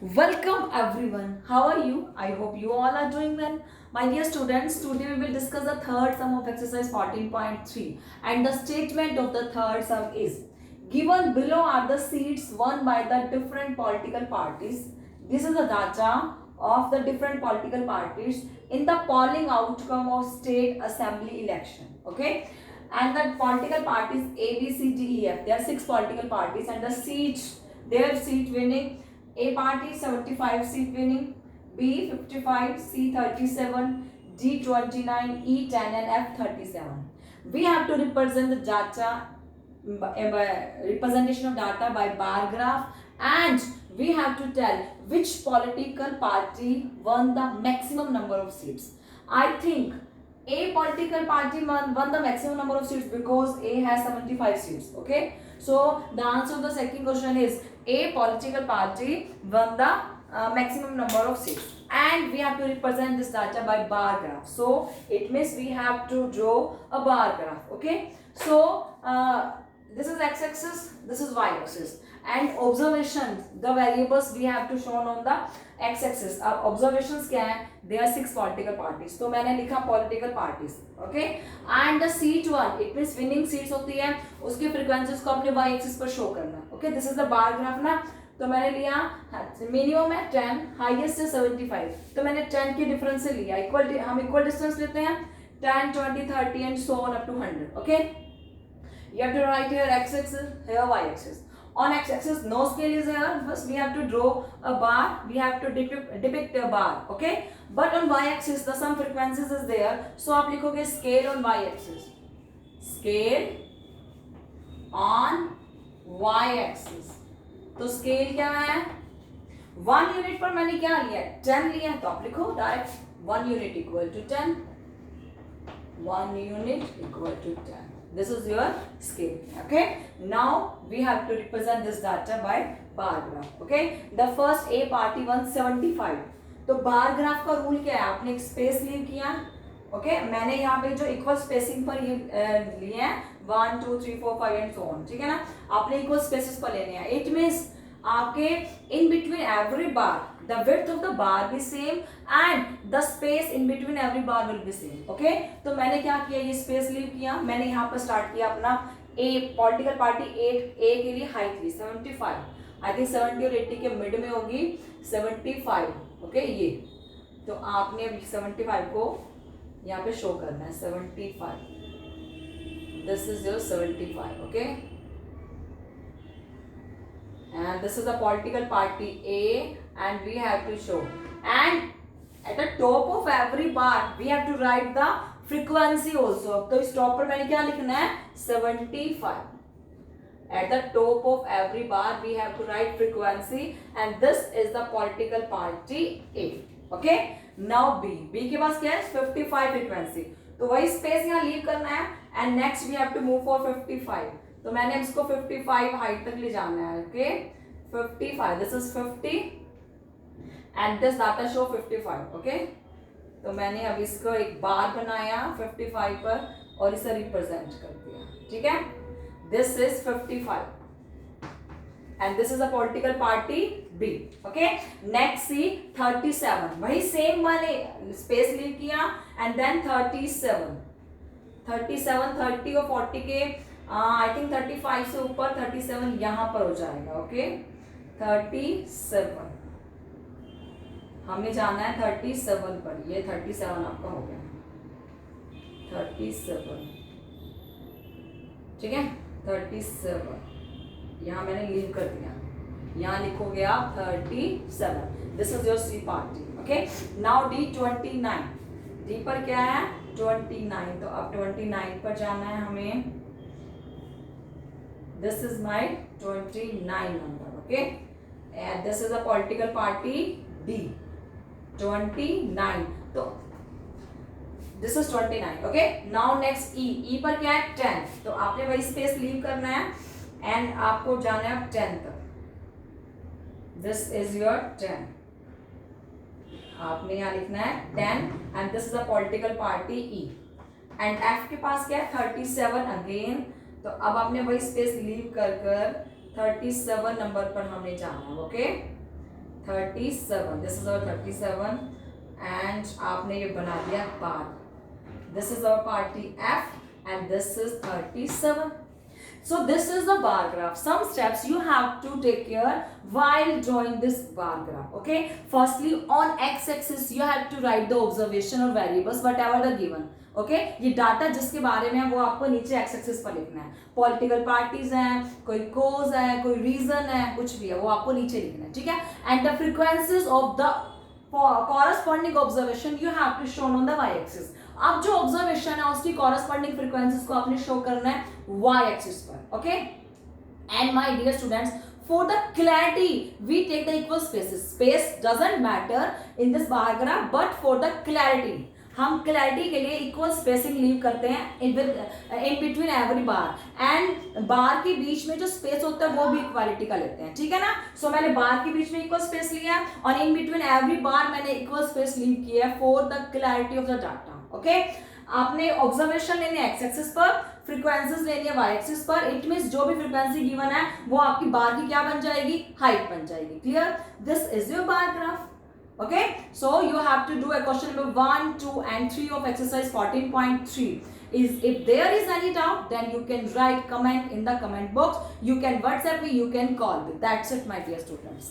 Welcome everyone. How are you? I hope you all are doing well. My dear students, today we will discuss the third sum of exercise 14.3 and the statement of the third sum is given below are the seats won by the different political parties. This is the data of the different political parties in the polling outcome of state assembly election. Okay? And the political parties A, B, C, D, E, F. There are 6 political parties and the seats, their seat winning. A party 75 seat winning, B 55, C 37, D 29, E 10 and F 37. We have to represent the data, representation of data by bar graph, and we have to tell which political party won the maximum number of seats. I think A political party won the maximum number of seats because A has 75 seats. Okay, so the answer of the second question is A political party won the maximum number of seats, and we have to represent this data by bar graph. So it means we have to draw a bar graph. Okay, so this is x-axis, this is y-axis, and observations, the variables we have to shown on the x-axis. अब observations क्या है? There are 6 political parties. तो मैंने लिखा political parties. Okay, and the seat one, it means winning seats होती है, उसकी frequencies को अपने y-axis पर show करना. Okay, this is the bar graph ना. तो मैंने लिया मिनिमम है 10, हाईएस्ट है 75. तो मैंने 10 के डिफरेंस से लिया. इक्वल, हम इक्वल डिस्टेंस लेते हैं 10, 20, 30 and so on up to 100. Okay. You have to write here x-axis, here y-axis. On x-axis, no scale is here. First, we have to draw a bar. We have to depict a bar. Okay. But on y-axis, the some frequencies is there. So आप लिखोगे scale on y-axis. Scale on y-axis. तो scale क्या है? 1 unit पर मैंने क्या लिया? 10 लिया. तो आप लिखो direct 1 unit equal to 10. 1 unit equal to 10. This is your scale. Okay. Now we have to represent this data by bar graph. Okay. The first A party won 75. तो बार ग्राफ का रूल क्या है? आपने एक space leave किया. Okay, मैंने यहाँ पे जो इक्वल स्पेसिंग पर ये लिए हैं 1, 2, 3, 4, 5 एंड सो ऑन. ठीक है ना. आपने इक्वल स्पेसेस पर लेने हैं. इट मीन्स आपके इन between every bar the width of the bar be same and the space in between every bar will be same. Okay, तो मैंने क्या किया, ये स्पेस लीव किया. मैंने यहाँ पर स्टार्ट किया अपना A पॉलिटिकल पार्टी A के लिए हाइट ली 75. आई थिंक 70 और 80 के मिड में होगी 75. ओके, ये तो आपने अभी 75 को यहाँ पे शो करना है. 75, this is your 75. Okay, and this is the political party A and we have to show, and at the top of every bar we have to write the frequency also. तो इस top पर मैंने क्या लिखना है? 75. At the top of every bar we have to write frequency and this is the political party A. Okay, now B के पास क्या है? 55 frequency. तो वही स्पेस यहाँ लीव करना है and next we have to move for 55. तो मैंने इसको 55 हाइट तक ले जाना है. Okay, 55, this is 50 and this data show 55. Okay, तो मैंने अब इसको एक बार बनाया 55 पर और इसे रिप्रेजेंट कर दिया. ठीक है, this is 55 and this is a political party B. Okay, next C 37. वही सेम मैंने स्पेस लीव किया एंड देन 37, 30 और 40 के आई थिंक 35 से ऊपर 37 यहाँ पर हो जाएगा. ओके, 37 हमें जाना है 37 पर. ये 37 आपका हो गया 37. ठीक है, 37 यहाँ मैंने लीव कर दिया. यहाँ लिखोगे आप 37. This is your C party. Okay, now D 29. D पर क्या है? 29. तो अब 29 पर जाना है हमें. This is my 29 number. Okay, and this is a political party D. 29. तो this is 29. Okay, now next E. E पर क्या है? 10. तो आपने वही स्पेस लीव करना है and आपको जाना है 10 तक. This is your 10. आपने यहाँ लिखना है 10 and this is a political party E. And F के पास क्या है? 37 again. तो अब आपने वही स्पेस लीव कर 37 नंबर पर हमने जाना है. Okay, 37, this is our 37 and आपने ये बना दिया bar. This is our party F and this is 37. So this is the bar graph. Some steps you have to take care while drawing this bar graph. Okay. Firstly, on x-axis you have to write the observation or variables whatever the given. Okay. ये data जिसके बारे में है वो आपको नीचे x-axis पर लिखना है. पॉलिटिकल पार्टीज हैं, कोई कोज है, कोई रीजन है, कुछ भी है वो आपको नीचे लिखना है. ठीक है. And the frequencies of the corresponding observation you have to show on the y-axis. अब जो ऑब्जर्वेशन है उसकी कॉरस्पॉन्डिंग फ्रीक्वेंसीज को आपने शो करना है वाई एक्सिस पर. Okay. And my dear students, for the clarity we take the equal spaces. Space doesn't matter in this bar graph, but for the clarity हम क्लैरिटी के लिए इक्वल स्पेसिंग लीव करते हैं in between every bar. And bar के बीच में जो space होता है वो भी इक्वालिटी का लेते हैं. ठीक है ना. सो मैंने बार के बीच में इक्वल स्पेस लिया है और इन बिटवीन एवरी बार मैंने इक्वल स्पेस लीव किया है for the clarity of the data. Okay. आपने ऑब्जर्वेशन लेने एक्स एक्सिस पर, फ्रीक्वेंसीज लेनी है वाई एक्सिस पर. इट मींस जो भी फ्रीक्वेंसी गिवन है वो आपकी बार की क्या बन जाएगी, हाइट बन जाएगी. Clear. This is your bar graph. Okay, so you have to do a question number 1, 2 and 3 of exercise 14.3. If there is any doubt, then you can write comment in the comment box. You can WhatsApp me, you can call me. That's it, my dear students.